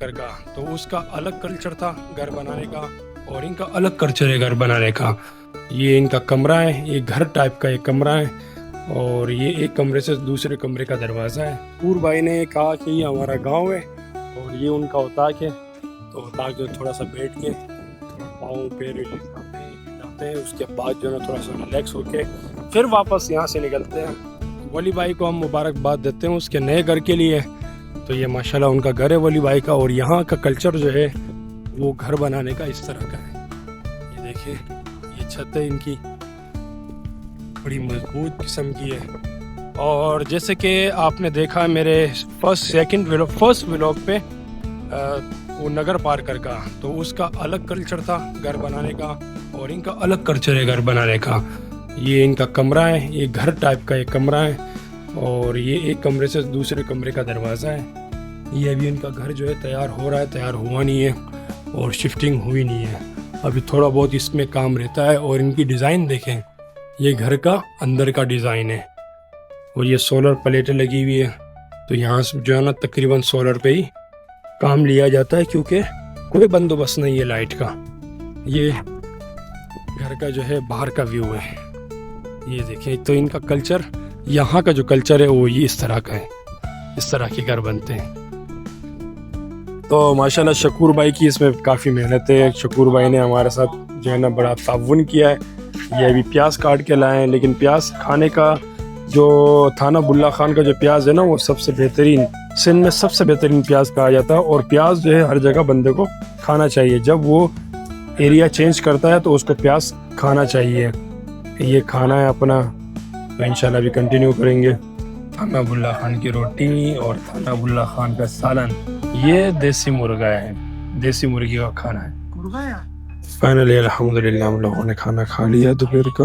घर का, तो उसका अलग कल्चर था घर बनाने का और इनका अलग कल्चर है घर बनाने का। ये इनका कमरा है, ये घर टाइप का एक कमरा है और ये एक कमरे से दूसरे कमरे का दरवाज़ा है। पूर भाई ने कहा कि ये हमारा गांव है और ये उनका उताक है, तो उताक जो थोड़ा सा बैठ के पाँव पैर जाते हैं, उसके बाद जो है थोड़ा सा रिलैक्स होके फिर वापस यहाँ से निकलते हैं। वली भाई को हम मुबारकबाद देते हैं उसके नए घर के लिए। तो ये माशाल्लाह उनका घर है वली भाई का और यहाँ का कल्चर जो है वो घर बनाने का इस तरह का है। ये देखिए, ये छत है इनकी, बड़ी मजबूत किस्म की है। और जैसे कि आपने देखा मेरे फर्स्ट व्लॉग पे वो नगर पार्कर का, तो उसका अलग कल्चर था घर बनाने का और इनका अलग कल्चर है घर बनाने का। ये इनका कमरा है, ये घर टाइप का एक कमरा है और ये एक कमरे से दूसरे कमरे का दरवाज़ा है। ये अभी इनका घर जो है तैयार हो रहा है, तैयार हुआ नहीं है और शिफ्टिंग हुई नहीं है, अभी थोड़ा बहुत इसमें काम रहता है। और इनकी डिज़ाइन देखें, ये घर का अंदर का डिज़ाइन है और ये सोलर प्लेटें लगी हुई है। तो यहाँ से जो है ना तकरीबन सोलर पे ही काम लिया जाता है क्योंकि कोई बंदोबस्त नहीं है लाइट का। ये घर का जो है बाहर का व्यू है, ये देखें। तो इनका कल्चर, यहाँ का जो कल्चर है वो ये इस तरह का है, इस तरह के घर बनते हैं। तो माशाल्लाह शकूर भाई की इसमें काफ़ी मेहनत है। शकूर भाई ने हमारे साथ जो है ना बड़ा ताउन किया है। ये अभी प्याज काट के लाए हैं, लेकिन प्याज खाने का जो थाना बुल्ला खान का जो प्याज है ना वो सबसे बेहतरीन, सिंध में सबसे बेहतरीन प्याज कहा जाता है। और प्याज जो है हर जगह बंदे को खाना चाहिए, जब वो एरिया चेंज करता है तो उसको प्याज खाना चाहिए। ये खाना है अपना, तो इंशाल्लाह भी कंटिन्यू करेंगे। थाना बुल्ला खान की रोटी और थाना बुल्ला खान का सालन, ये देसी मुर्गा है, देसी मुर्गी का खाना है। फाइनली अल्हम्दुलिल्लाह हम लोगों ने खाना खा लिया दोपहर का।